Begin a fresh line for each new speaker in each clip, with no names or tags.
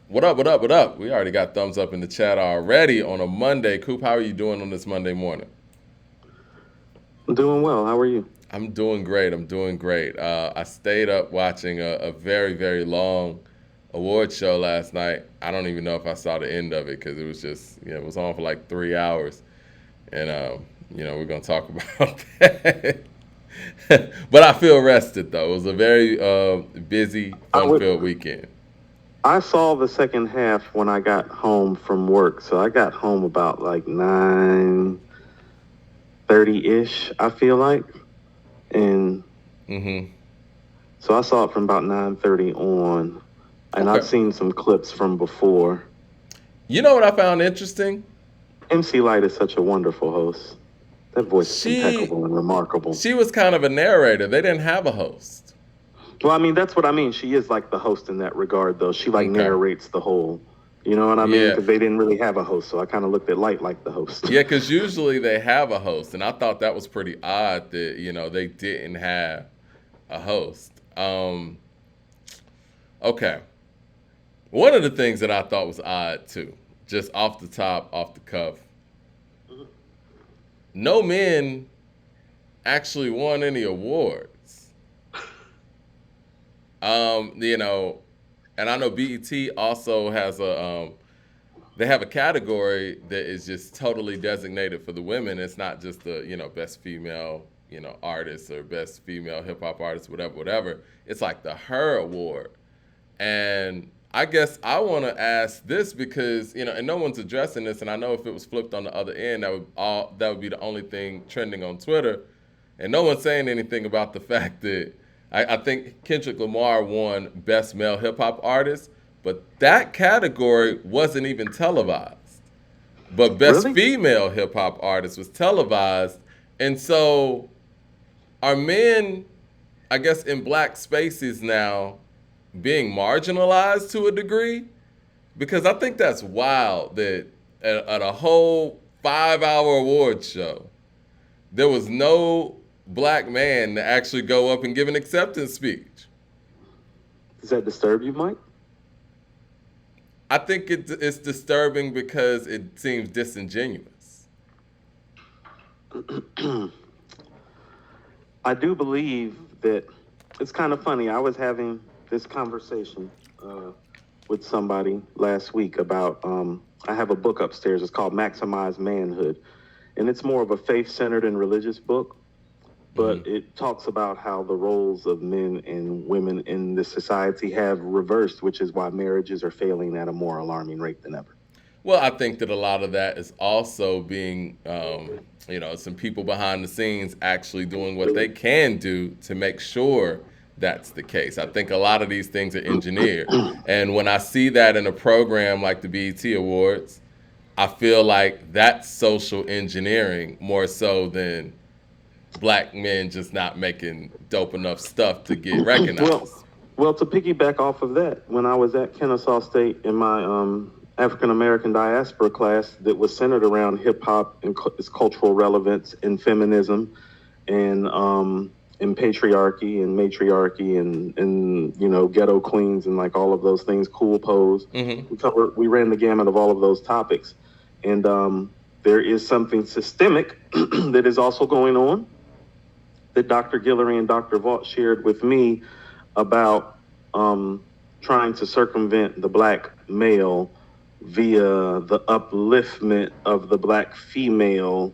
What up, what up, what up? We already got thumbs up in the chat already on a Monday. Coop, how are you doing on this Monday morning?
I'm doing well. How are you?
I'm doing great. I'm doing great. I stayed up watching a very, very long award show last night. I don't even know if I saw the end of it because it was just, it was on for like 3 hours. And, we're going to talk about that. But I feel rested, though. It was a very busy,
I
fun
would.
filled weekend.
I saw the second half when I got home from work, so I got home about like 9:30 ish. I feel like, and
Hmm.
so I saw it from about 9:30 on, and I'd
Okay.
seen some clips from before.
You know what I found interesting?
MC Light is such a wonderful host. That voice is
She
impeccable and remarkable.
she was kind of a narrator. They didn't have a host.
Well, I mean, that's what I mean. She is like the host in that regard, though. She like
Okay.
narrates the whole. You know what I mean?
Yeah.
Because they didn't really have a host, so I kind of looked at Light like the host.
Yeah, because usually they have a host, and I thought that was pretty odd that they didn't have a host. Okay, one of the things that I thought was odd too, just off the top, off the cuff, no men actually won any awards. You know, and I know BET also has they have a category that is just totally designated for the women. It's not just the best female artist or best female hip hop artist, whatever, whatever. It's like the Her Award, and I guess I want to ask this because and no one's addressing this, and I know if it was flipped on the other end, that would be the only thing trending on Twitter, and no one's saying anything about the fact that I think Kendrick Lamar won Best Male Hip Hop Artist, but that category wasn't even televised. But Best
Really?
Female Hip Hop Artist was televised, and so are men, I guess, in black spaces now being marginalized to a degree? Because I think that's wild that at a whole 5 hour award show, there was no black man to actually go up and give an acceptance speech.
Does that disturb you, Mike?
I think it's disturbing because it seems disingenuous.
I do believe that it's kind of funny. I was having this conversation with somebody last week about. I have a book upstairs. It's called Maximize Manhood, and it's more of a faith-centered and religious book.
Hmm.
But it talks about how the roles of men and women in this society have reversed, which is why marriages are failing at a more alarming rate than ever.
Well, I think that a lot of that is also being, some people behind the scenes actually doing what they can do to make sure that's the case. I think a lot of these things are engineered. And when I see that in a program like the BET Awards, I feel like that's social engineering more so than black men just not making dope enough stuff to get
Well,
recognized.
well, to piggyback off of that, when I was at Kennesaw State in my African American diaspora class that was centered around hip hop and its cultural relevance and feminism and patriarchy and matriarchy and ghetto queens and like all of those things, cool pose.
Hmm.
We ran the gamut of all of those topics, and there is something systemic that is also going on that Dr. Guillory and Dr. Vaught shared with me about trying to circumvent the black male via the upliftment of the black female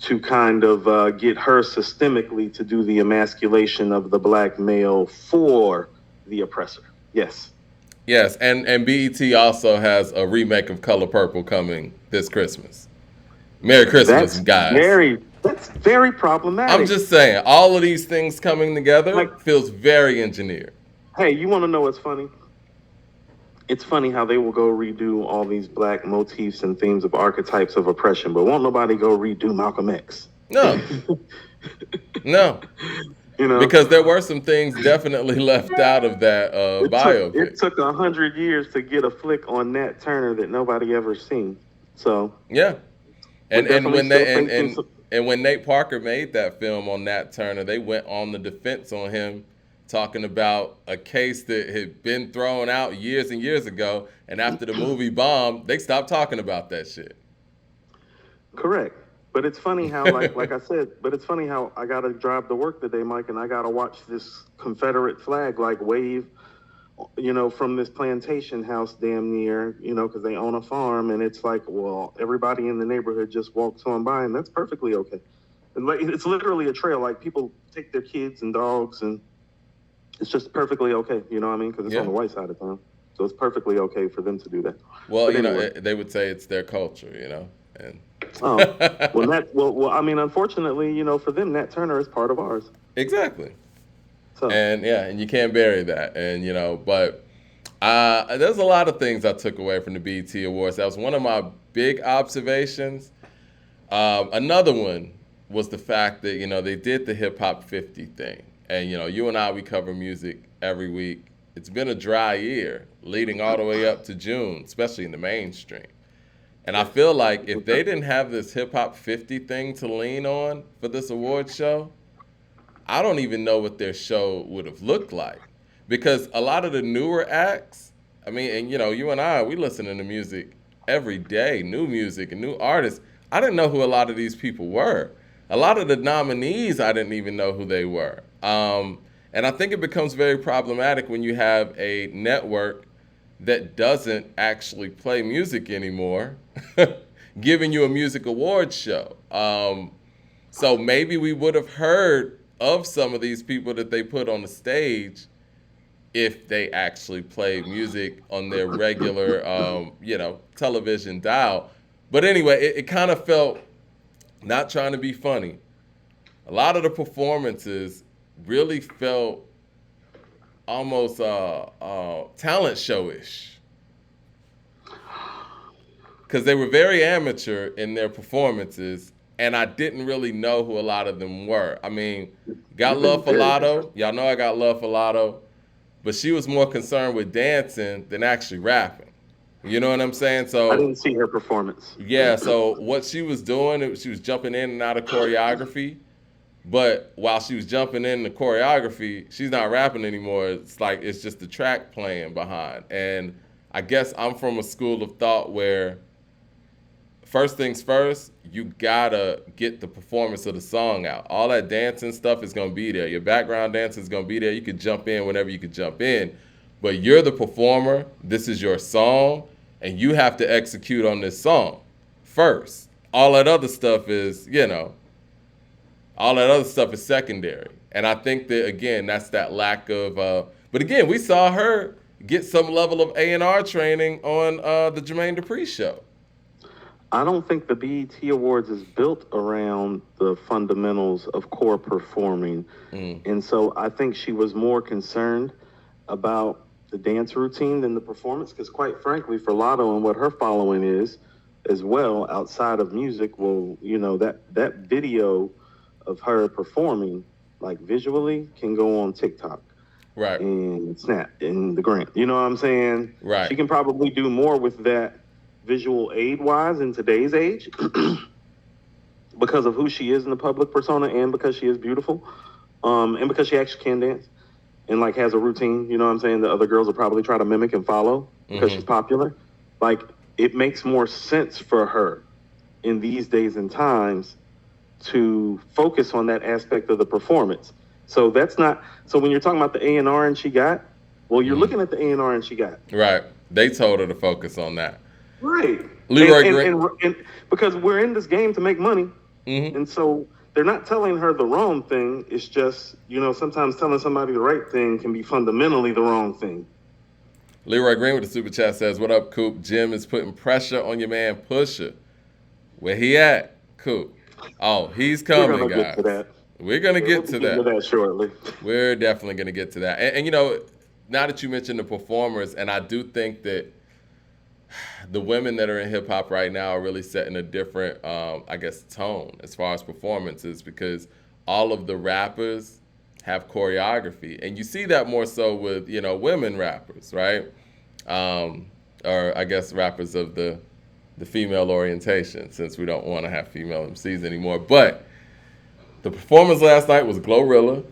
to kind of get her systemically to do the emasculation of the black male for the oppressor. Yes.
Yes, and BET also has a remake of Color Purple coming this Christmas. Merry Christmas,
That's
guys.
very
I'm
problematic.
just saying, all of these things coming together
Like,
feels very engineered.
hey, you want to know what's funny? It's funny how they will go redo all these black motifs and themes of archetypes of oppression, but won't nobody go redo Malcolm X?
No, no,
You know,
because there were some things definitely left out of that
it
biopic.
took 100 years to get a flick on Nat Turner that nobody ever seen. So
Yeah,
we're
and
definitely
when
still
they
facing some.
and when Nate Parker made that film on Nat Turner, they went on the defense on him talking about a case that had been thrown out years and years ago, and after the movie bombed, they stopped talking about that shit.
Correct. But it's funny how, like I said, but it's funny how I gotta drive to work today, Mike, and I gotta watch this Confederate flag like wave, from this plantation house damn near, because they own a farm, and it's like, well, everybody in the neighborhood just walks on by, and that's perfectly okay. And like, it's literally a trail. Like people take their kids and dogs, and it's just perfectly okay. You know what I mean? Because it's on
Yeah.
the white side of town, so it's perfectly okay for them to do that.
Well,
But anyway,
they would say it's their culture, and
oh, well, I mean, unfortunately, for them, Nat Turner is part of ours.
exactly.
So
And yeah, and you can't bury that. And but there's a lot of things I took away from the BET Awards. That was one of my big observations. Another one was the fact that they did the Hip Hop 50 thing, and you and I, we cover music every week. It's been a dry year leading all the way up to June, especially in the mainstream. And I feel like if they didn't have this Hip Hop 50 thing to lean on for this award show, I don't even know what their show would have looked like. Because a lot of the newer acts, I mean, and you and I, we listen to music every day, new music and new artists. I didn't know who a lot of these people were. A lot of the nominees, I didn't even know who they were. And I think it becomes very problematic when you have a network that doesn't actually play music anymore, giving you a music awards show. So maybe we would have heard of some of these people that they put on the stage if they actually played music on their regular, television dial. But anyway, it kind of felt, not trying to be funny, a lot of the performances really felt almost talent show-ish, because they were very amateur in their performances, and I didn't really know who a lot of them were. I mean, got love for Lotto. Y'all know I got love for Lotto, but she was more concerned with dancing than actually rapping. You know what I'm saying?
I
So
didn't see her performance.
yeah, so what she was doing, she was jumping in and out of choreography. But while she was jumping in the choreography, she's not rapping anymore. It's like it's just the track playing behind. And I guess I'm from a school of thought where first things first, you gotta get the performance of the song out. All that dancing stuff is gonna be there. Your background dancing is gonna be there. You could jump in whenever you could jump in. But you're the performer. This is your song, and you have to execute on this song first. All that other stuff is, all that other stuff is secondary. And I think that again, that's that lack of. But again, we saw her get some level of A&R training on the Jermaine Dupri show.
I don't think the BET Awards is built around the fundamentals of core performing. And so I think she was more concerned about the dance routine than the performance, because quite frankly, for Lotto and what her following is as well, outside of music, well, that video of her performing, like visually, can go on TikTok.
Right.
And Snap and the Gram. You know what I'm saying?
Right.
She can probably do more with that visual aid wise in today's age because of who she is in the public persona, and because she is beautiful, and because she actually can dance and like has a routine. You know what I'm saying? The other girls will probably try to mimic and follow because she's popular. Like, it makes more sense for her in these days and times to focus on that aspect of the performance. So that's not, so when you're talking about the A&R and she got, well, you're looking at the A&R and she got.
Right. They told her to focus on that.
Right.
Leroy
and because we're in this game to make money. And so they're not telling her the wrong thing. It's just, sometimes telling somebody the right thing can be fundamentally the wrong thing.
Leroy Green with the super chat says, "What up, Coop? Jim is putting pressure on your man Pusha. Where he at, Coop? Oh, he's coming,
We're gonna
guys.
get to that.
We're gonna get to that.
That shortly.
We're definitely gonna get to that. And now that you mentioned the performers, and I do think that the women that are in hip hop right now are really setting a different, tone as far as performances, because all of the rappers have choreography, and you see that more so with women rappers, right? Or I guess rappers of the female orientation, since we don't want to have female MCs anymore. But the performance last night was Glorilla.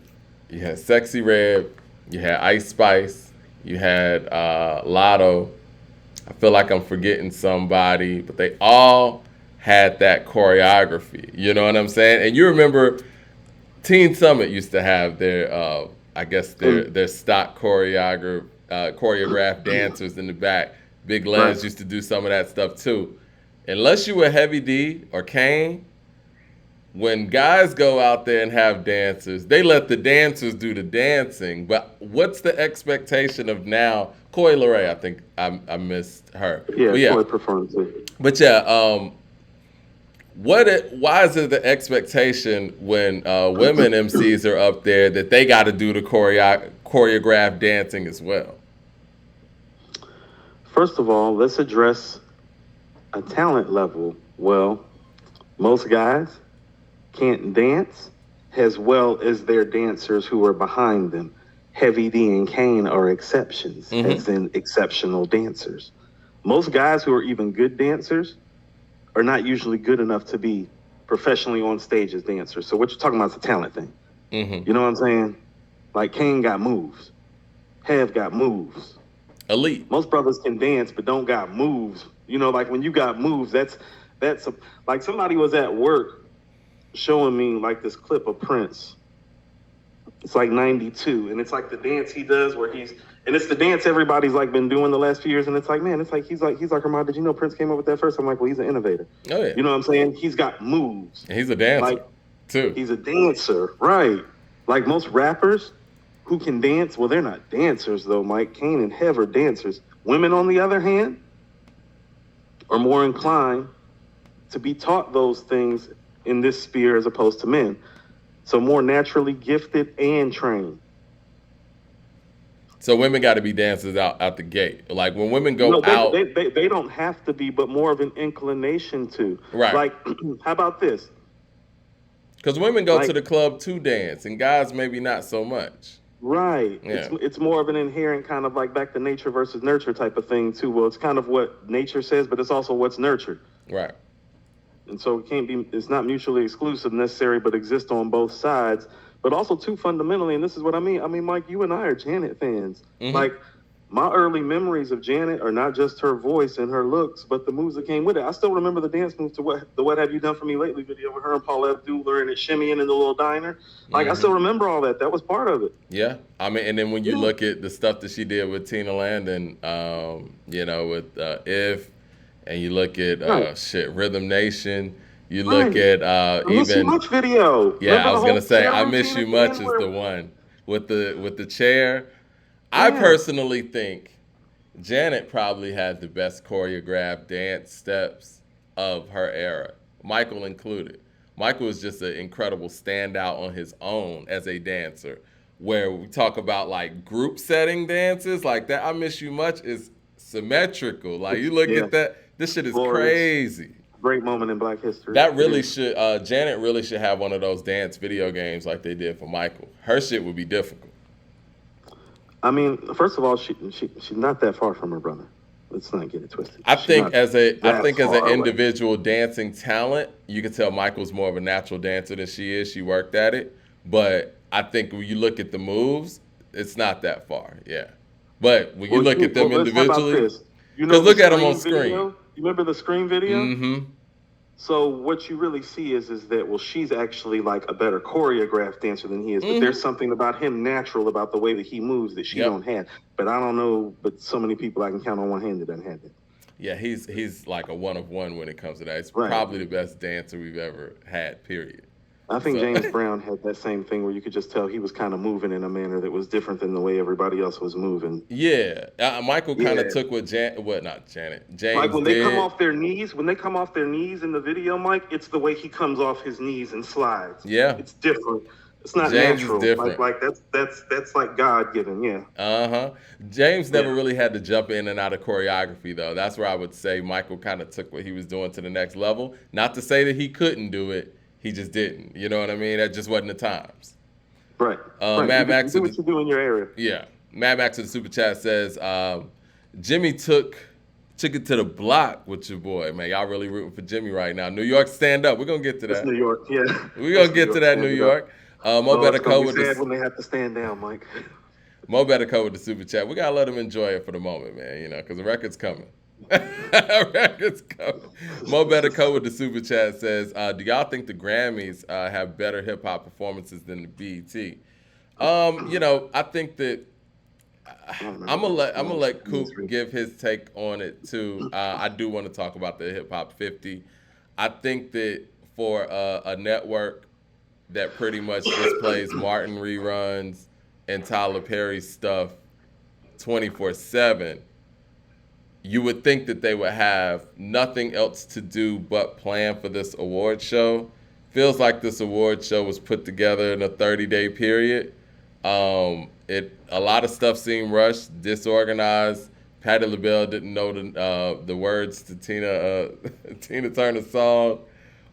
You had Sexy Red. You had Ice Spice. You had Lotto. I feel like I'm forgetting somebody, but they all had that choreography. You know what I'm saying? And you remember Teen Summit used to have their, I guess
And
their stock choreographed dancers in the back. Big
right.
Les used to do some of that stuff too. Unless you were Heavy D or Kane, when guys go out there and have dancers, they let the dancers do the dancing. But what's the expectation of now? Coi Leray, I think I missed her,
Yeah,
but yeah,
Koi preferring to.
but yeah. Why is it the expectation when women MCs are up there that they got to do the choreographed dancing as well?
First of all, let's address a talent level. Well, most guys can't dance as well as their dancers who are behind them. Heavy D and Kane are exceptions,
Mm-hmm.
as in exceptional dancers. Most guys who are even good dancers are not usually good enough to be professionally on stage as dancers. So what you're talking about is a talent thing.
Mm-hmm.
You know what I'm saying? Like Kane got moves, Hev got moves.
Elite.
Most brothers can dance but don't got moves. You know, like when you got moves, that's a, like somebody was at work showing me like this clip of Prince. It's like 92 and it's like the dance he does where he's and it's the dance everybody's like been doing the last few years and it's like man, it's like he's like Herman, did you know Prince came up with that first? I'm like, well, he's an innovator.
Oh yeah,
You know what I'm saying? He's got moves.
and he's a
Like
dancer too.
he's a dancer, right? Like most rappers who can dance, well, they're not dancers though, Mike. Kane and Hev are dancers. Women, on the other hand, are more inclined to be taught those things in this sphere as opposed to men. So more naturally gifted and trained.
So women got to be dancers out the gate. Like when women go
No,
out,
they don't have to be, but more of an inclination to.
right?
Like, how about this?
Because women go to
Like,
the club to dance, and guys maybe not so much.
right.
Yeah,
It's more of an inherent kind of like back to nature versus nurture type of thing too. Well, it's kind of what nature says, but it's also what's nurtured.
right.
And so it can't be it's not mutually exclusive necessary, but exist on both sides. But also too fundamentally, and this is what I mean. I mean, Mike, you and I are Janet fans.
Mm-hmm.
Like my early memories of Janet are not just her voice and her looks, but the moves that came with it. I still remember the dance moves to what have you done for me lately video with her and Paul Abdul and it shimmying in the little diner. Like I
Mm-hmm.
still remember all that. That was part of it.
Yeah, I mean, and then when you
Yeah.
look at the stuff that she did with Tina Landon, with If, and you look at
Right.
Rhythm Nation, you look
Right.
at
I miss you
even
much video.
yeah,
Remember
I
the
was gonna
whole
say
chair
I Miss
routine
You
at the
Much
end
is the
where
one with the chair. I
yeah.
personally think Janet probably had the best choreographed dance steps of her era, Michael included. Michael is just an incredible standout on his own as a dancer. Where we talk about like group setting dances, like that I Miss You Much is symmetrical. Like you look
Yeah.
at that, this shit is
Glorious.
crazy.
Great moment in Black history.
That
It
really
is.
should, Janet really should have one of those dance video games like they did for Michael. Her shit would be difficult.
I mean, first of all, she's not that far from her brother. Let's not get it twisted.
I
She's
think
not
as a I
that
think as an
far away.
individual dancing talent, you can tell Michael's more of a natural dancer than she is. She worked at it, but I think when you look at the moves, it's not that far. Yeah, but when you look at them
Let's how about
individually,
this? You
because
know the
look at them on
Scream
screen.
video? You remember the Scream video?
Mm-hmm.
So what you really see is that well, she's actually like a better choreographed dancer than he is, but
Mm-hmm.
there's something about him natural about the way that he moves that she
Yep.
don't have. But I don't know, but so many people I can count on one hand that doesn't have it.
Yeah, he's like a one of one when it comes to that. He's
Right.
probably the best dancer we've ever had. Period.
I think
So
James Brown had that same thing where you could just tell he was kind of moving in a manner that was different than the way everybody else was moving.
yeah, Michael kind of
Yeah.
took what not Janet,
Like
James
when they come
did.
off their knees, when they come off their knees in the video, Mike, it's the way he comes off his knees and slides.
Yeah,
It's different. It's not
James is
natural.
different.
Like that's like God given, yeah.
Uh-huh. James
Yeah.
never really had to jump in and out of choreography though. That's where I would say Michael kind of took what he was doing to the next level. Not to say that he couldn't do it, he just didn't. You know what I mean? That just wasn't the times.
Right. Right.
Mad
You
Max
do
in
what
the,
you do in your area.
yeah. Mad Max in the super chat says Jimmy took it to the block with your boy, man. Y'all really rooting for Jimmy right now. New York, stand up. We're gonna get to
That's
that.
New York, yeah.
We're
That's
gonna
New
get to
York
that New
standing up.
York. Mo
Oh,
better
it's gonna
go
be
with
sad
this.
when they have to stand down, Mike.
Mo better come with the super chat. We gotta let him enjoy it for the moment, man. You know, because the record's coming. Record's coming. Mo better come with the super chat. Says, do y'all think the Grammys have better hip hop performances than the BET? I think that
I don't remember
I'm gonna let
this
Coop
reading.
give his take on it too. I do want to talk about the Hip Hop 50. I think that for a network that pretty much just plays Martin reruns and Tyler Perry stuff 24/7, you would think that they would have nothing else to do but plan for this award show. Feels like this award show was put together in a 30-day period. It a lot of stuff seemed rushed, disorganized. Patti LaBelle didn't know the words to Tina Turner's song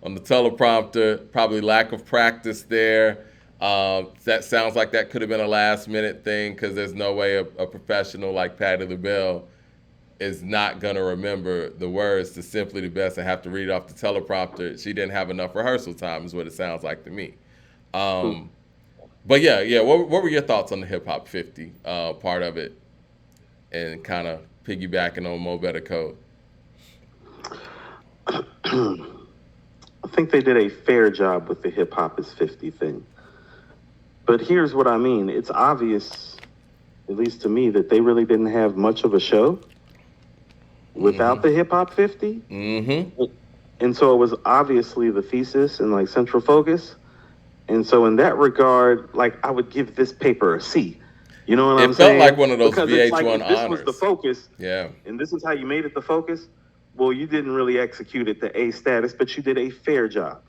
on the teleprompter. Probably lack of practice there. That sounds like that could have been a last minute thing because there's no way a professional like Patti LaBelle is not gonna remember the words to "Simply the Best" and have to read it off the teleprompter. She didn't have enough rehearsal time, is what it sounds like to me. Um, but yeah. What were your thoughts on the Hip Hop 50 part of it, and kind of piggybacking on Mo Better Code?
I think they did a fair job with the hip hop is 50 thing. But here's what I mean. It's obvious, at least to me, that they really didn't have much of a show without
Mm-hmm.
the hip hop 50.
Mm-hmm.
And so it was obviously the thesis and like central focus. And so in that regard, like I would give this paper a C. You know what I'm
It felt like
saying?
one of those
Because it's like
VH1
if this was the
honors.
focus
Yeah.
and this is how you made it the focus, well, you didn't really execute it the A status, but you did a fair job.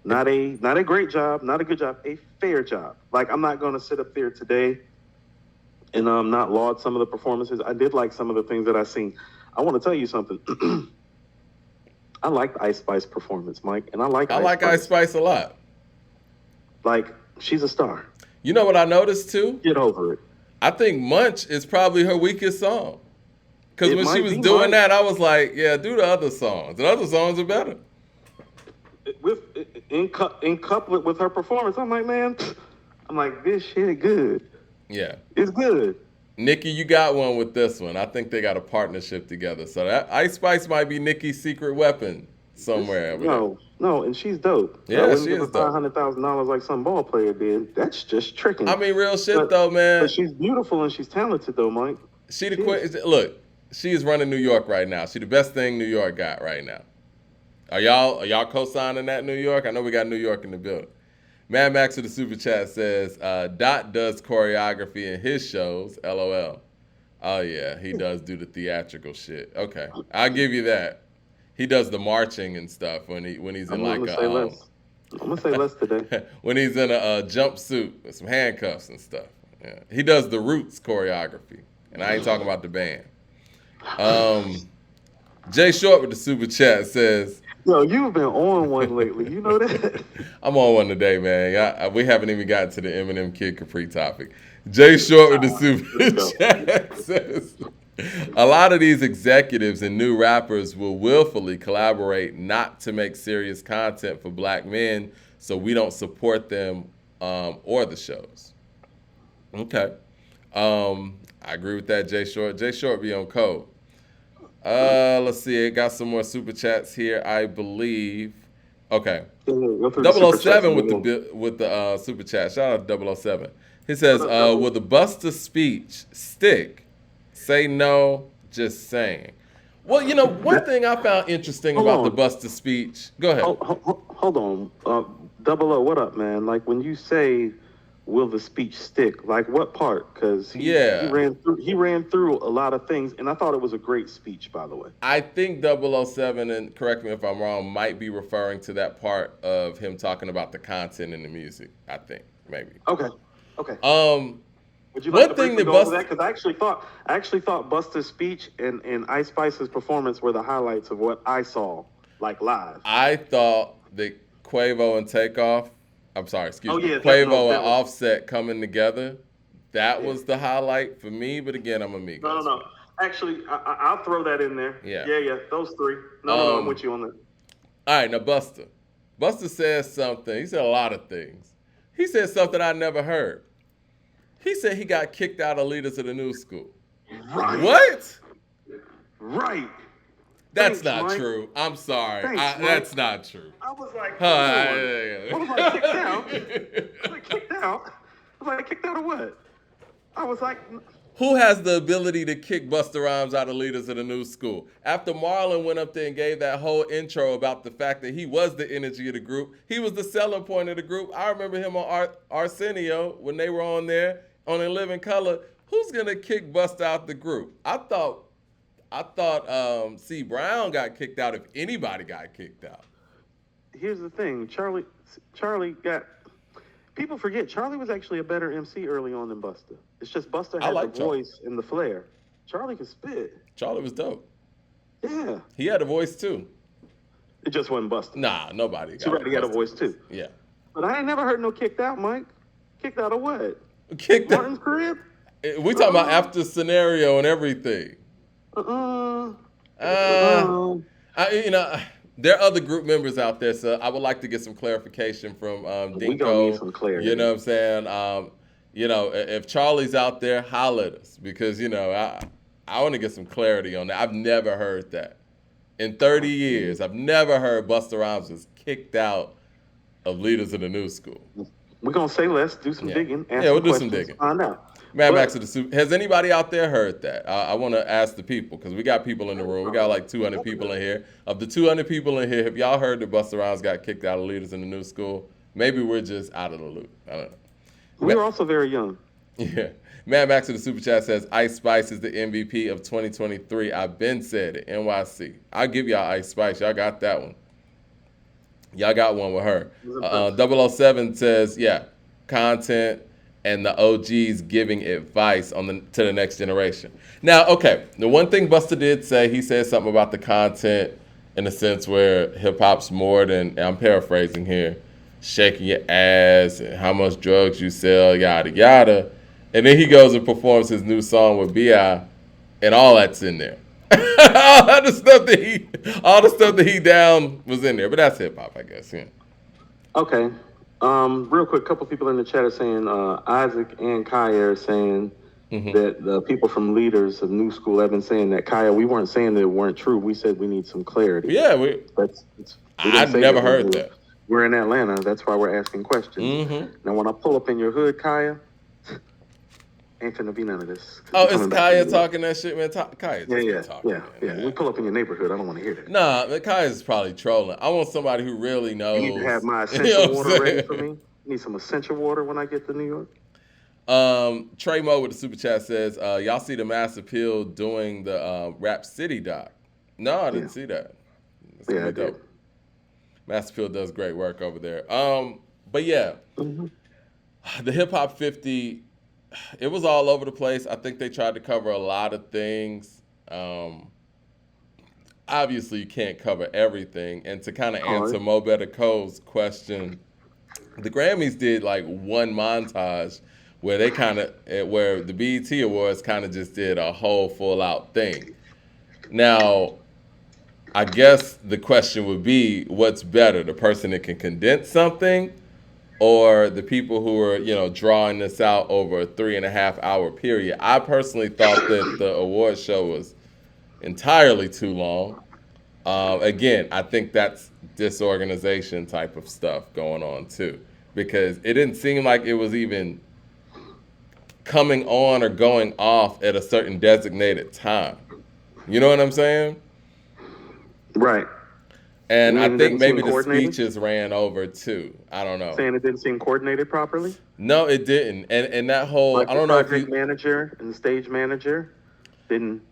If
Not a great job, not a good job, a fair job. Like I'm not gonna sit up there today and not laud some of the performances. I did like some of the things that I seen. I want to tell you something. I liked Ice Spice performance, Mike, and I like
I
Ice
like Ice
Spice.
Spice a lot.
Like she's a star.
You know what I noticed too?
Get over it.
I think Munch is probably her weakest song. Because
It
when she
might
was
be
doing
Mike
that, I was like, yeah, do the other songs. The other songs are better.
with in couplet with her performance. I'm like, man, I'm like this shit good.
Yeah.
It's good.
Nikki, you got one with this one. I think they got a partnership together. So that Ice Spice might be Nikki's secret weapon somewhere over there.
No, and she's dope. I
Yeah,
wouldn't
she
give her
is
five
dope.
hundred $1,000 like some ball player did. That's just
I
tricking.
mean, real shit
But
though, man.
she's beautiful and she's talented though, Mike.
She the
She is.
queen. Look, she is running New York right now. She the best thing New York got right now. Are y'all co-signing that New York? I know we got New York in the building. Mad Max with the super chat says Dot does choreography in his shows. LOL. Oh yeah, he does do the theatrical shit. Okay, I'll give you that. He does the marching and stuff when he's in
I'm
like
gonna say less. I'm gonna say less today.
when he's in a jumpsuit with some handcuffs and stuff. Yeah. He does the Roots choreography, and I ain't talking about the band. Um, Jay Short with the super chat says,
Yo, you've been on one lately. You know that?
I'm on one today, man. We haven't even gotten to the Eminem Kid Capri topic. Jay Short with the
Let's
super
go.
chat says, a lot of these executives and new rappers will willfully collaborate not to make serious content for black men, so we don't support them or the shows. Okay. I agree with that, Jay Short. Jay Short be on code. Let's see. I got some more super chats here, I believe. Okay.
Go through the
Double O
super chats
Seven
and
with
we'll
the super chat. Shout out to Double O Seven. He
What
says,
up, double?
will the Buster speech stick? Say no, just saying. Well, one
That,
thing I found interesting
hold
about the
on.
Buster speech. Go ahead.
Hold on. Double O, what up, man? Like when you say, "Will the speech stick?" Like what part? Because he
Yeah.
ran through a lot of things, and I thought it was a great speech, by the way.
I think 007, and correct me if I'm wrong, might be referring to that part of him talking about the content in the music. I think maybe.
Okay. Okay.
Um,
Would you like
one
to
thing
briefly
that
go over
Buster,
that? Because I actually thought Busta's speech and Ice Spice's performance were the highlights of what I saw like live.
I thought that Quavo and Takeoff, I'm sorry, excuse
Oh
me,
yeah,
Quavo and
that was
Offset coming together, that
yeah.
was the highlight for me. But again, I'm a
No, no,
Migos
no.
fan.
Actually, I'll throw that in there.
Yeah.
Yeah, those three. No, no, no. I'm
Um.
with you on that.
All right, now Buster. Buster says something. He said a lot of things. He said something I never heard. He said he got kicked out of Leaders of the New School.
Right.
What?
Right.
That's
Thanks,
not
Mike.
true. I'm sorry.
Thanks, Mike.
That's not true.
I was like, hold on.
Huh.
What was I kicked out? Was I kicked out? Was I kicked out or what? I was like,
Who has the ability to kick Busta Rhymes out of Leaders of the New School? After Marlon went up there and gave that whole intro about the fact that he was the energy of the group, he was the selling point of the group. I remember him on Arsenio when they were on there on In Living Color. Who's gonna kick Busta out the group? I thought C Brown got kicked out if anybody got kicked out.
here's the thing, Charlie got. People forget Charlie was actually a better MC early on than Busta. It's just Busta
I
had
like
the
Charlie.
voice and the flair. Charlie could spit.
Charlie was dope.
Yeah.
He had a voice too.
It just wasn't Busta.
Nah, nobody got
She had a
Busta.
voice too.
Yeah.
But I ain't never heard no kicked out, Mike. Kicked out of what?
Kicked out.
Martin's crib?
We talking about after scenario and everything.
Uh-uh.
You know, there are other group members out there, so I would like to get some clarification from Dinko.
We gonna need some clarity.
You know what I'm saying? You know, if Charlie's out there, holler at us because you know I want to get some clarity on that. I've never heard that in 30 years. I've never heard Busta Rhymes was kicked out of Leaders of the New School.
We're gonna say less, do some digging,
Yeah, we'll do some digging.
Find out.
Mad Max of the Super. Has anybody out there heard that? I want to ask the people because we got people in the room. We got like 200 people in here. Of the 200 people in here, have y'all heard that Busta Rhymes got kicked out of Leaders in the New School? Maybe we're just out of the loop. I don't know.
We were also very young.
Yeah. Mad Max of the Super Chat says Ice Spice is the MVP of 2023. I've been said it. NYC. I'll give y'all Ice Spice. Y'all got that one. Y'all got one with her. 007 says, yeah, content and the OGs giving advice to the next generation. Now, okay, the one thing Busta did say, he said something about the content in a sense where hip hop's more than, and I'm paraphrasing here, shaking your ass and how much drugs you sell, yada yada. And then he goes and performs his new song with B.I. and all that's in there. all the stuff that he down was in there. But that's hip hop, I guess. Yeah.
Okay. Real quick, a couple people in the chat are saying Isaac and Kaya are saying that the people from Leaders of New School have been saying that. Kaya, we weren't saying that it weren't true. We said we need some clarity.
Yeah,
I've
never heard that.
We're in Atlanta. That's why we're asking questions. Now, when I pull up in your hood, Kaya, ain't finna be none of this.
Oh, it's Kaya talking that shit, man. Kaya talking.
Yeah. We pull up in your neighborhood. I don't want to hear that.
Nah, Kaya's probably trolling. I want somebody who really knows.
You need to have my essential water ready for me. Need some essential water when I get to New York.
Trey Mo with the super chat says, y'all see the Mass Appeal doing the Rap City doc? No, I didn't see that.
Yeah, I did.
Mass Appeal does great work over there. But yeah, the Hip Hop 50, it was all over the place. I think they tried to cover a lot of things. Obviously, you can't cover everything. And to kind of answer Mo Better Co's question, the Grammys did like one montage where where the BET Awards kind of just did a whole full out thing. Now, I guess the question would be, what's better, the person that can condense something or the people who are, drawing this out over a 3.5 hour period? I personally thought that the award show was entirely too long. Again, I think that's disorganization type of stuff going on too, because it didn't seem like it was even coming on or going off at a certain designated time. You know what I'm saying?
Right.
And I think maybe the speeches ran over too. I don't know.
Saying it didn't seem coordinated properly?
No, it didn't. And that whole,
like
I don't know if
the project manager and the stage manager didn't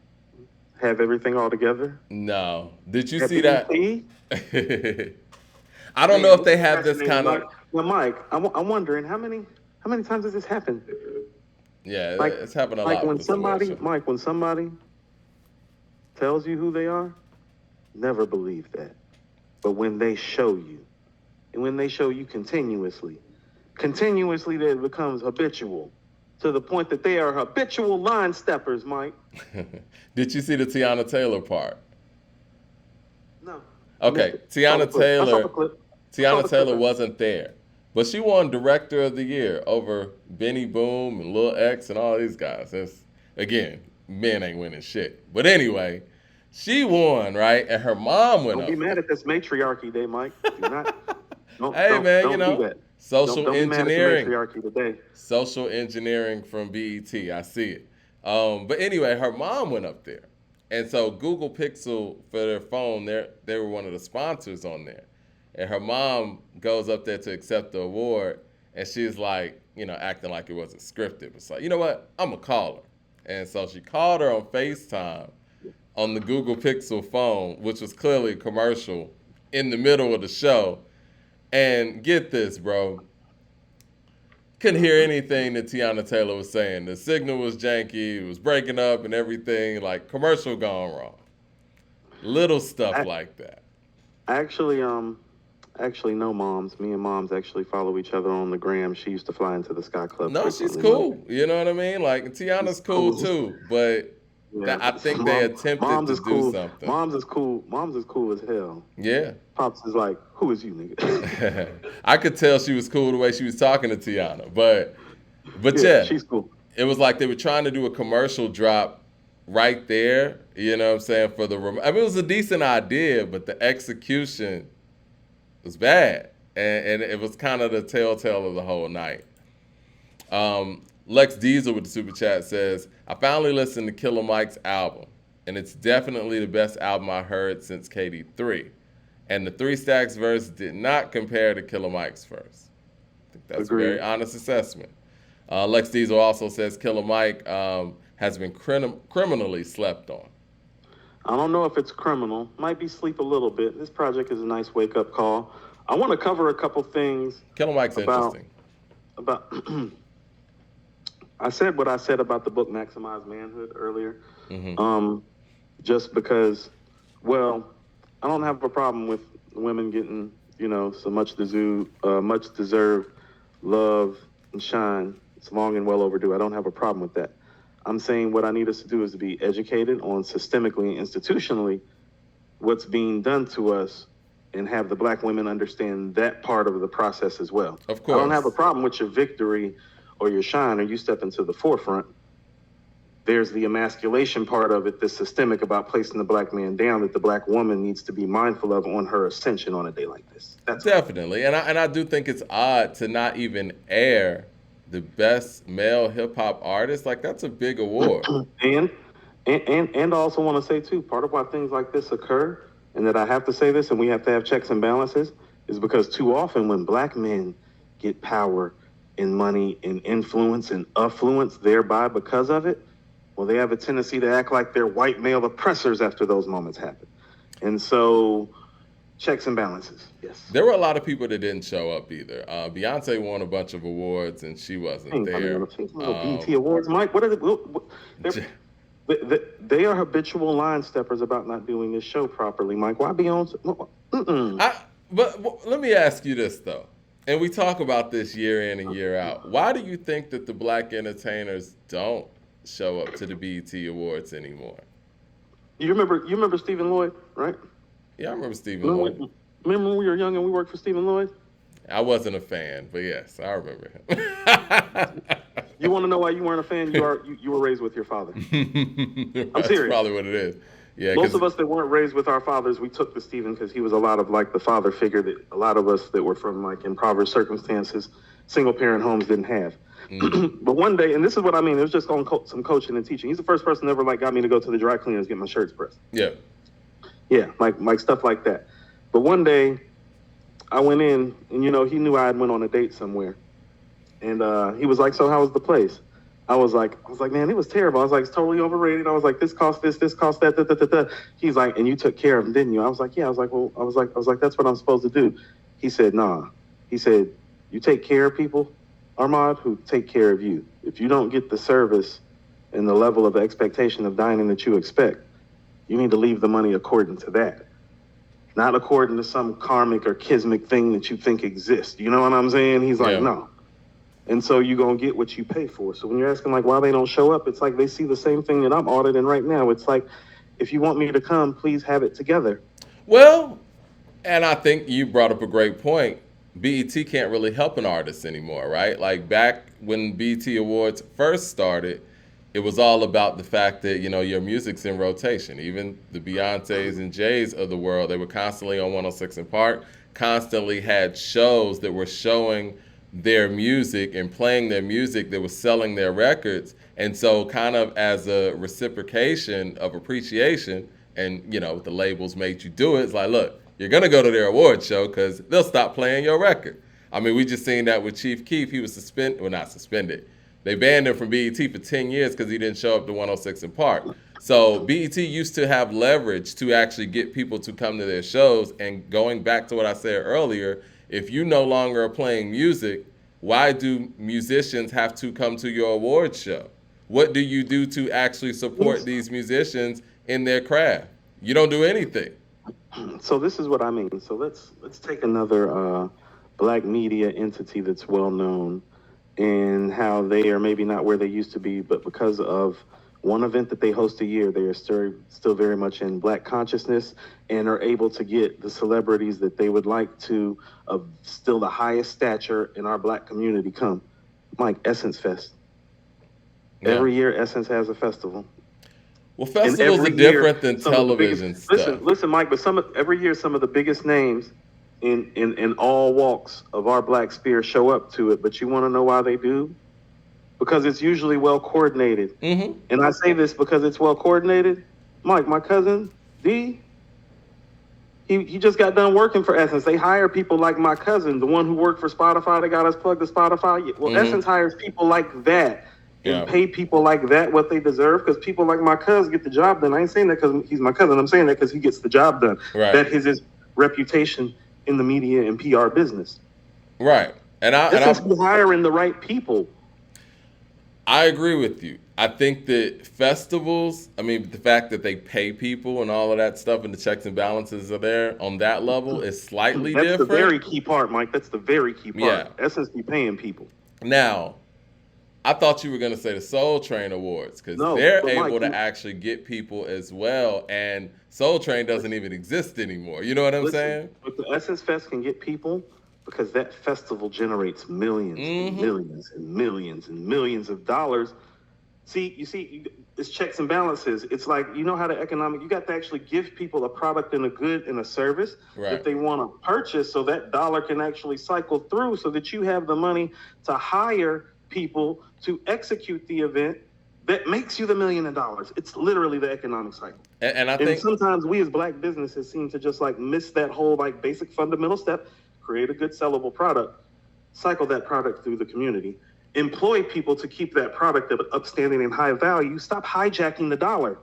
have everything all together?
No. Did you see that? I don't
Man,
know if they have this kind of.
Well, Mike, I'm wondering how many times has this happened?
Yeah, it's happened a lot.
When somebody tells you who they are, never believe that. But when they show you, and when they show you continuously, that it becomes habitual to the point that they are habitual line steppers, Mike.
Did you see the Tiana Taylor part?
No.
Okay, Tiana Taylor wasn't there. But she won Director of the Year over Benny Boom and Lil X and all these guys. That's, again, men ain't winning shit. But anyway, she won, right? And her mom went
Don't be
up
mad
there.
at this matriarchy day, Mike. Do not, don't,
Hey,
don't,
man,
don't do that. Don't,
social
don't be mad at the
engineering.
matriarchy today.
Social engineering from BET. I see it. But anyway, her mom went up there. And so Google Pixel for their phone, they were one of the sponsors on there. And her mom goes up there to accept the award, and she's like, acting like it wasn't scripted. It's like, you know what? I'm gonna call her. And so she called her on FaceTime on the Google Pixel phone, which was clearly a commercial in the middle of the show. And get this, bro. Couldn't hear anything that Tiana Taylor was saying. The signal was janky, it was breaking up and everything, like commercial gone wrong. Little stuff
I,
like that.
actually, actually, no, moms. Me and moms actually follow each other on the gram. She used to fly into the Sky Club
No, she's
frequently, Mike.
cool. You know what I mean? Like
She's
Tiana's cool
cool.
too, but
Yeah,
I think they attempted
moms
to
is
do
cool.
something.
Moms is cool. Moms is cool as hell.
Yeah.
Pops is like, who is you, nigga?
I could tell she was cool the way she was talking to Tiana, but
Yeah,
yeah,
she's cool.
it was like they were trying to do a commercial drop right there. You know what I'm saying? For the I mean, it was a decent idea, but the execution was bad, and it was kind of the telltale of the whole night. Lex Diesel with the super chat says, "I finally listened to Killer Mike's album, and it's definitely the best album I heard since KD3. And the Three Stacks verse did not compare to Killer Mike's verse. I think that's a very
Agreed.
honest assessment." Lex Diesel also says Killer Mike has been criminally slept on.
I don't know if it's criminal. Might be sleep a little bit. This project is a nice wake up call. I want to cover a couple things
Killer Mike's
about
interesting.
about. I said what I said about the book Maximize Manhood earlier.
Mm-hmm.
Just because, well, I don't have a problem with women getting, so much deserved love and shine. It's long and well overdue. I don't have a problem with that. I'm saying what I need us to do is to be educated on systemically and institutionally what's being done to us and have the black women understand that part of the process as well.
Of
I don't have a
course.
problem with your victory or your shine or you step into the forefront. There's the emasculation part of it that's systemic about placing the black man down that the black woman needs to be mindful of on her ascension on a day like this. That's
Definitely. And I do think it's odd to not even air the best male hip hop artist. Like, that's a big award.
and and I also want to say too, part of why things like this occur, and that I have to say this, and we have to have checks and balances, is because too often when black men get power and money and influence and affluence thereby because of it, well, they have a tendency to act like they're white male oppressors after those moments happen. And so, checks and balances, yes.
There were a lot of people that didn't show up either. Beyonce won a bunch of awards and she wasn't there.
BET Awards, Mike. What are they are habitual line steppers about not doing this show properly, Mike. Why be on?
But let me ask you this though, and we talk about this year in and year out. Why do you think that the black entertainers don't show up to the BET Awards anymore?
You remember Stephen Lloyd, right?
Yeah, I remember Stephen Lloyd.
Remember when we were young and we worked for Stephen Lloyd?
I wasn't a fan, but yes, I remember him.
You want to know why you weren't a fan? You were raised with your father.
That's
serious.
probably what it is. Yeah,
Most of us that weren't raised with our fathers, we took to Stephen because he was a lot of like the father figure that a lot of us that were from like impoverished circumstances, single parent homes didn't have. But one day, and this is what I mean, it was just on some coaching and teaching. He's the first person that ever like got me to go to the dry cleaners get my shirts pressed.
Yeah.
Yeah, like stuff like that. But one day, I went in, and he knew I had went on a date somewhere, and he was like, "So how was the place?" I was like, "Man, it was terrible." I was like, "It's totally overrated." I was like, "This cost this cost that, da, da, da, da." He's like, "And you took care of him, didn't you?" I was like, "Yeah." I was like, "Well," I was like, "That's what I'm supposed to do." He said, "Nah." He said, "You take care of people, Armand, who take care of you. If you don't get the service and the level of expectation of dining that you expect, you need to leave the money according to that, not according to some karmic or kismic thing that you think exists." You know what I'm saying? He's like,
Yeah.
"No." And so you're going to get what you pay for. So when you're asking like why they don't show up, it's like they see the same thing that I'm auditing right now. It's like, if you want me to come, please have it together.
Well, and I think you brought up a great point. BET can't really help an artist anymore, right? Like back when BET Awards first started, it was all about the fact that your music's in rotation. Even the Beyonces and Jays of the world, they were constantly on 106 in Park, constantly had shows that were showing their music and playing their music that was selling their records. And so, kind of as a reciprocation of appreciation, and the labels made you do it. It's like, look, you're gonna go to their award show because they'll stop playing your record. I mean, we just seen that with Chief Keef. He was suspended, well, not suspended. They banned him from BET for 10 years because he didn't show up to 106 in Park. So BET used to have leverage to actually get people to come to their shows. And going back to what I said earlier, if you no longer are playing music, why do musicians have to come to your award show? What do you do to actually support these musicians in their craft? You don't do anything.
So this is what I mean. So let's take another black media entity that's well known and how they are maybe not where they used to be, but because of one event that they host a year, they are still very much in black consciousness and are able to get the celebrities that they would like to, of still the highest stature in our black community, come. Mike, Essence Fest.
Yeah.
Every year, Essence has a festival.
Well, festivals are different than television stuff.
Listen, Mike, but every year some of the biggest names in all walks of our black sphere show up to it. But you want to know why they do? Because it's usually well coordinated.
Mm-hmm.
And I say this because it's well coordinated. Mike, my cousin D, he just got done working for Essence. They hire people like my cousin, the one who worked for Spotify that got us plugged to Spotify. Well, Essence hires people like that. And pay people like that what they deserve, because people like my cousin get the job done. I ain't saying that because he's my cousin. I'm saying that because he gets the job done.
Right.
That is his reputation in the media and PR business.
Right. And
I'm hiring the right people.
I agree with you. I think that festivals, I mean, the fact that they pay people and all of that stuff and the checks and balances are there on that level is slightly different.
That's the very key part, Mike. That's the very key part.
Yeah.
Essence be paying people.
Now, I thought you were going to say the Soul Train Awards because they're able to actually get people as well. And Soul Train doesn't even exist anymore. You know what I'm saying?
But the Essence Fest can get people because that festival generates millions and millions and millions and millions of dollars. It's checks and balances. It's like, you know how you got to actually give people a product and a good and a service that they want to purchase so that dollar can actually cycle through so that you have the money to hire people to execute the event that makes you the $1 million. It's literally the economic cycle.
And I think
sometimes we as black businesses seem to just like miss that whole like basic fundamental step, create a good sellable product, cycle that product through the community, employ people to keep that product of upstanding and high value, stop hijacking the dollar.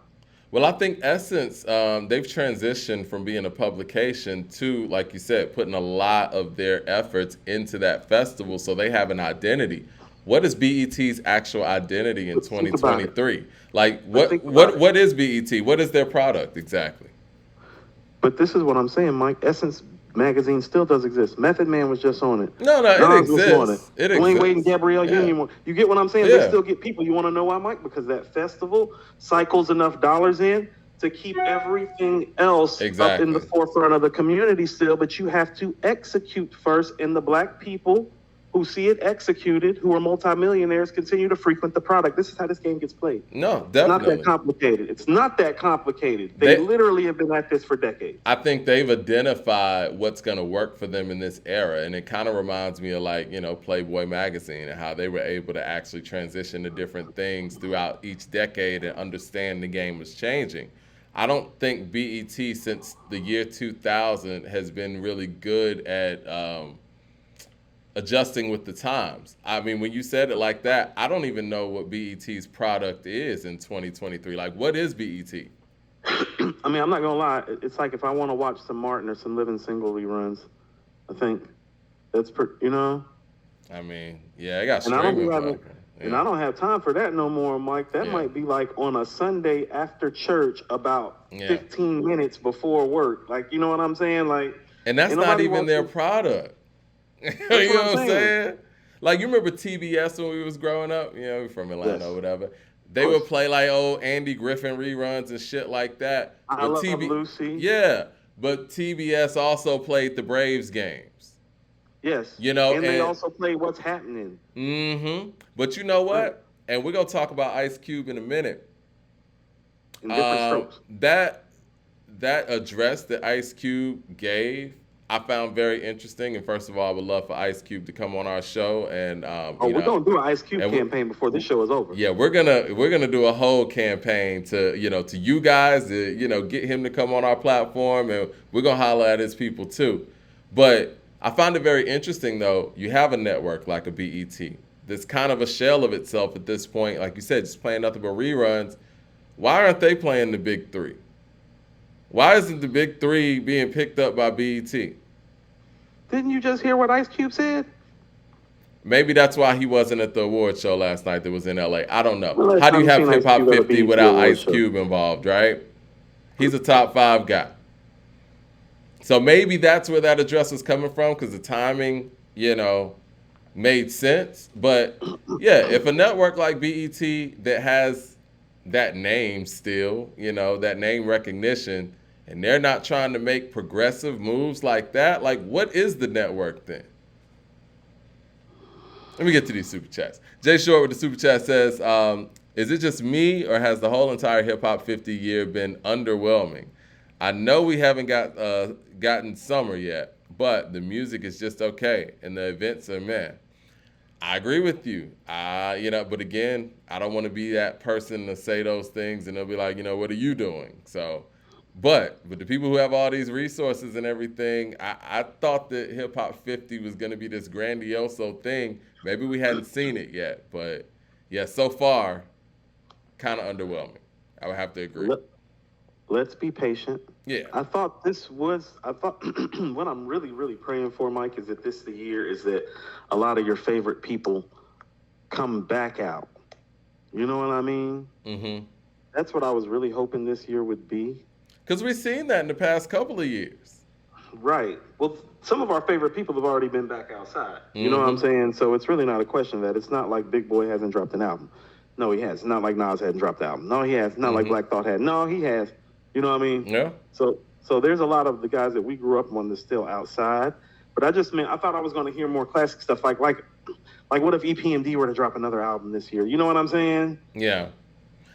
Well, I think Essence, they've transitioned from being a publication to, like you said, putting a lot of their efforts into that festival so they have an identity. What is BET's actual identity in 2023? Like, what is BET? What is their product exactly?
But this is what I'm saying, Mike. Essence magazine still does exist. Method Man was just on it.
No, it exists.
It exists. Dwayne Wade and Gabrielle Union. You get what I'm saying? They still get people. You want to know why, Mike? Because that festival cycles enough dollars in to keep everything else up in the forefront of the community still. But you have to execute first, and the black people who see it executed, who are multimillionaires, continue to frequent the product. This is how this game gets played.
No, definitely.
It's not that complicated. They literally have been at this for decades.
I think they've identified what's going to work for them in this era. And it kind of reminds me of like, Playboy magazine and how they were able to actually transition to different things throughout each decade and understand the game was changing. I don't think BET since the year 2000 has been really good at adjusting with the times. I mean, when you said it like that, I don't even know what BET's product is in 2023. Like, what is BET?
I mean, I'm not gonna lie. It's like if I want to watch some Martin or some Living Single reruns, I think that's
I mean, yeah, I got streaming.
And I don't have time for that no more, Mike. That might be like on a Sunday after church, about 15 minutes before work. Like, you know what I'm saying? Like,
and that's not even their product. You know what I'm saying? Like, you remember TBS when we was growing up? We're from Atlanta or whatever. They would play like old Andy Griffin reruns and shit like that.
I Love Lucy.
Yeah, but TBS also played the Braves games.
Yes,
You know,
and they
and
also play what's happening.
but you know
Right.
what? And we're gonna talk about Ice Cube in a minute.
In different strokes.
That address that Ice Cube gave, I found very interesting. And first of all, I would love for Ice Cube to come on our show, and
Oh, we're gonna do an Ice Cube
and
campaign before this show is over.
yeah, we're gonna do a whole campaign to to you guys to get him to come on our platform, and we're gonna holler at his people too. But I find it very interesting though. You have a network like a BET that's kind of a shell of itself at this point. Like you said, just playing nothing but reruns. Why aren't they playing the big three? Why isn't the big three being picked up by BET?
Didn't you just hear what Ice Cube said?
Maybe that's why he wasn't at the award show last night that was in LA. I don't know.
The last
How do
time
you
you
have
seen
Hip
Ice
Hop
Cube at a
50
BET
without
award
Ice
show?
Cube involved, right? He's a top five guy. So maybe that's where that address was coming from because the timing, made sense. But yeah, if a network like BET that has that name still, that name recognition, and they're not trying to make progressive moves like that, like what is the network then? Let me get to these super chats. Jay Short with the super chat says, "Is it just me, or has the whole entire Hip Hop 50 year been underwhelming? I know we haven't gotten summer yet, but the music is just okay, and the events are meh." I agree with you. But again, I don't want to be that person to say those things, and they'll be like, what are you doing? So, but with the people who have all these resources and everything, I thought that Hip Hop 50 was going to be this grandioso thing. Maybe we hadn't seen it yet, but yeah, so far, kind of underwhelming. I would have to agree.
Let, let's be patient.
Yeah.
I thought what I'm really, really praying for, Mike, is that this the year is that a lot of your favorite people come back out. You know what I mean?
Mm-hmm.
That's what I was really hoping this year would be.
Because we've seen that in the past couple of years.
Right. Well, some of our favorite people have already been back outside. You know what I'm
Mm-hmm.
saying? So it's really not a question of that. It's not like Big Boy hasn't dropped an album. No, he has. It's not like Nas hadn't dropped the album. No, he has. Not like
Mm-hmm.
Black Thought had. No, he has. You know what I mean?
Yeah.
So there's a lot of the guys that we grew up on that's still outside. But I thought I was going to hear more classic stuff like what if EPMD were to drop another album this year? You know what I'm saying?
Yeah.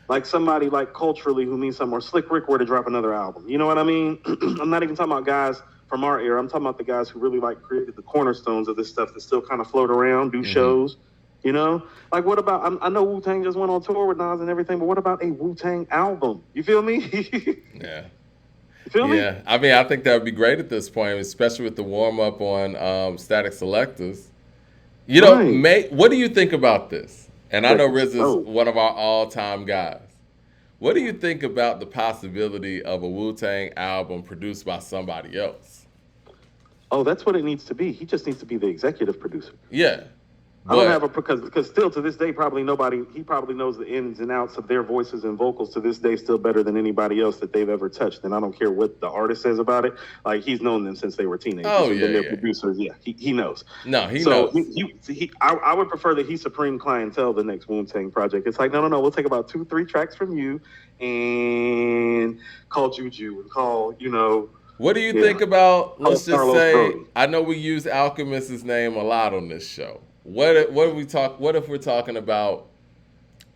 Like somebody like culturally who means something, or Slick Rick were to drop another album. You know what I mean? I'm not even talking about guys from our era. I'm talking about the guys who really like created the cornerstones of this stuff that still kind of float around, do shows. You know, like what about? I know Wu-Tang just went on tour with Nas and everything, but what about a Wu-Tang album? You feel me?
Yeah.
You feel me?
Yeah, I mean, I think that would be great at this point, especially with the warm up on Static Selectors.
Right.
What do you think about this? And I know
That's
Riz is
dope.
one of our all time guys. What do you think about the possibility of a Wu Tang album produced by somebody else?
Oh, that's what it needs to be. He just needs to be the executive producer.
Yeah,
I don't have
but
because still to this day he probably knows the ins and outs of their voices and vocals to this day still better than anybody else that they've ever touched. And I don't care what the artist says about it. Like he's known them since they were teenagers.
Oh,
and
yeah,
been their
yeah.
producers. Yeah, he knows.
No, he
So
knows.
I would prefer that he supreme clientele the next Wu-Tang project. It's like no, we'll take about 2-3 tracks from you and call Juju and call
What do you
yeah
think about?
call
Let's just
Carlos
say
Brody.
I know we use Alchemist's name a lot on this show. What if we talk? What if we're talking about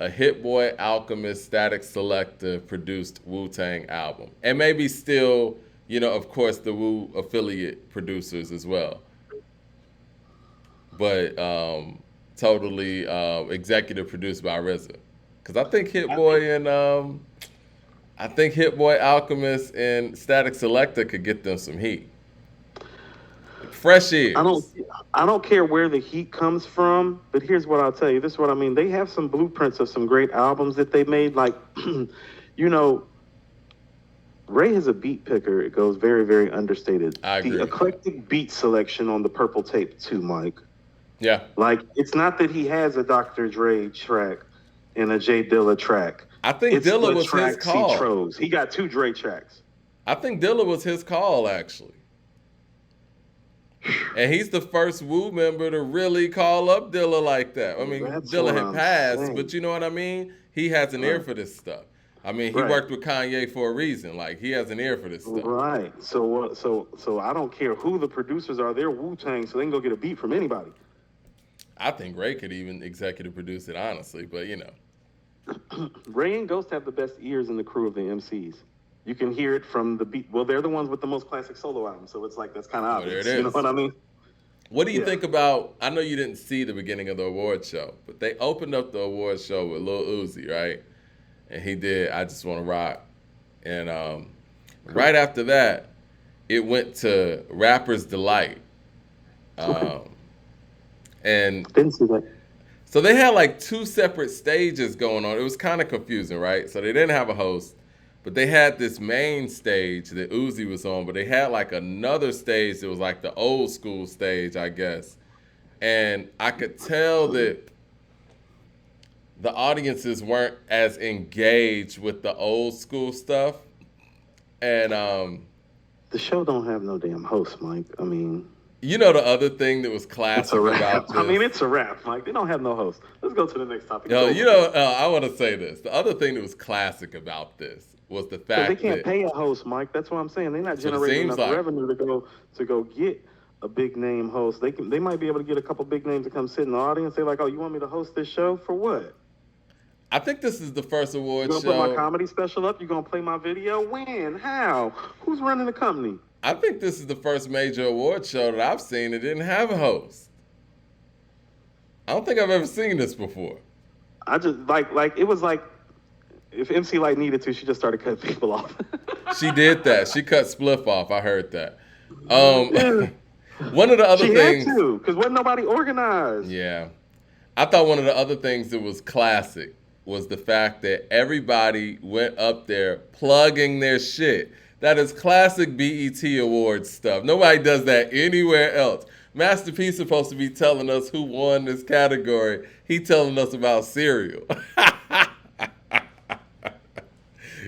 a Hit Boy Alchemist Static Selector produced Wu Tang album, and maybe still, of course, the Wu affiliate producers as well, but totally executive produced by RZA. Because I think Hit Boy Alchemist and Static Selector could get them some heat. Fresh
I don't
ears.
I don't care where the heat comes from, but here's what I'll tell you. This is what I mean. They have some blueprints of some great albums that they made. Like, you know, Ray is a beat picker. It goes very, very understated.
I agree
The
with that.
eclectic beat selection on the Purple Tape too, Mike.
Yeah.
Like, it's not that he has a Dr. Dre track and a J Dilla track.
I think
It's
Dilla
the
was his
tracks he
call.
chose. He got 2 Dre tracks.
I think Dilla was his call, actually. And he's the first Wu member to really call up Dilla like that. I mean,
That's
Dilla
what
had
I'm
passed, but
saying.
you know what I mean? He has an ear
Right.
for this stuff. I mean, he
Right.
worked with Kanye for a reason. Like he has an ear for this stuff.
Right. So I don't care who the producers are. They're Wu-Tang, so they can go get a beat from anybody.
I think Ray could even executive produce it, honestly. But
Ray and Ghost have the best ears in the crew of the MCs. You can hear it from the beat. Well, they're the ones with the most classic solo albums, so it's like that's kind of
well, there it
obvious. You know
is.
what I mean?
What do you
Yeah.
think about? I know you didn't see the beginning of the award show, but they opened up the award show with Lil Uzi, right? And he did "I Just Want to Rock," and
Okay.
right after that, it went to Rapper's Delight,
Okay.
um, and
Didn't see that.
so they had like two separate stages going on. It was kind of confusing, right? So they didn't have a host, but they had this main stage that Uzi was on, but they had like another stage that was like the old school stage, I guess. And I could tell that the audiences weren't as engaged with the old school stuff. And
The show don't have no damn host, Mike. I mean,
the other thing that was
it's a
classic
wrap.
about
I mean,
this.
it's a wrap, Mike. They don't have no host. Let's go to the next topic. It's over.
I want to say this. The other thing that was classic about this was the
Because they
fact
can't
that
pay a host, Mike. That's what I'm saying. They're not
that's what it
generating
seems
enough
like.
revenue to go get a big name host. They might be able to get a couple big names to come sit in the audience. They're like, oh, you want me to host this show for what?
I think this is the first
You
award
gonna put my
show.
comedy special up? You gonna play my video? When? How? Who's running the company?
I think this is the first major award show that I've seen that didn't have a host. I don't think I've ever seen this before.
I just like it was like if MC Light needed to, she just started cutting people off.
She did that. She cut Spliff off. I heard that.
Yeah,
One of the other
she had
things,
to, because wasn't nobody organized.
yeah, I thought one of the other things that was classic was the fact that everybody went up there plugging their shit. That is classic BET Awards stuff. Nobody does that anywhere else. Master P supposed to be telling us who won this category. He telling us about cereal.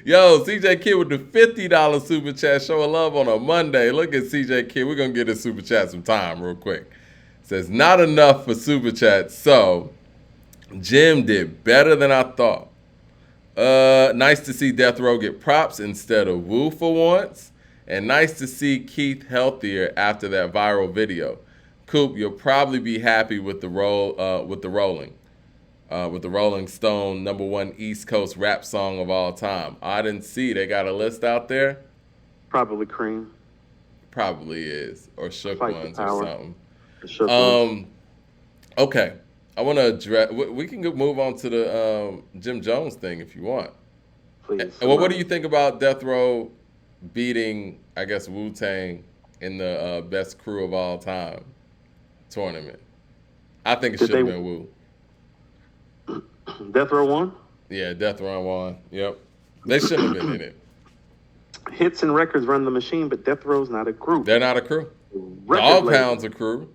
Yo, CJ Kid with the $50 super chat showing love on a Monday. Look at CJ Kid. We're going to get his super chat some time real quick. Says, not enough for super chat. So, Jim did better than I thought. Nice to see Death Row get props instead of Wu for once. And nice to see Keith healthier after that viral video. Coop, you'll probably be happy with the Rolling Stone #1 East Coast rap song of all time. I didn't see. They got a list out there.
Probably Cream.
Probably is, or Shook
Fight the
Ones or
power.
something.
The shook ones.
Okay, I want to address. We can move on to the Jim Jones thing if you want.
Please.
Well, what do you think about Death Row beating, I guess, Wu-Tang in the best crew of all time tournament? I think it
Did
should have
they-
been Wu.
Death Row won?
Yeah, Death Row won. Yep, they shouldn't have been in it.
Hits and records run the machine, but Death Row's not a group.
They're not a crew.
Record
Dog
label.
Pound's a crew.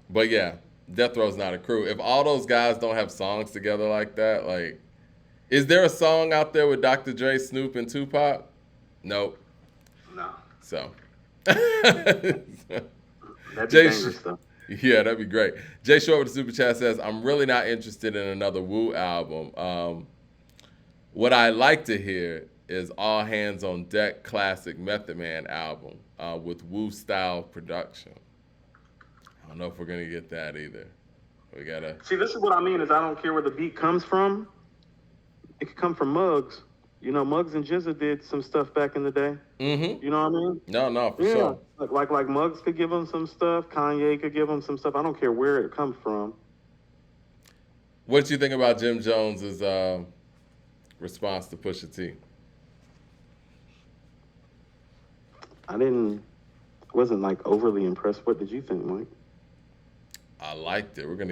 But yeah, Death Row's not a crew. If all those guys don't have songs together like that, like, is there a song out there with Dr. Dre, Snoop, and Tupac? Nope.
No.
So.
That'd be
Jay
dangerous, though.
Yeah, that'd be great. Jay Short with the super chat says, I'm really not interested in another Wu album. What I like to hear is All Hands on Deck classic Method Man album with Wu style production. I don't know if we're gonna get that either. We gotta.
See, this is what I mean is I don't care where the beat comes from. It could come from Muggs. You know, Muggs and Jizza did some stuff back in the day.
Mm-hmm.
You know what I mean?
No, for
Yeah.
sure.
Like Muggs could give them some stuff. Kanye could give them some stuff. I don't care where it comes from.
What did you think about Jim Jones's response to Pusha T?
Wasn't like overly impressed. What did you think, Mike?
I liked it. We're gonna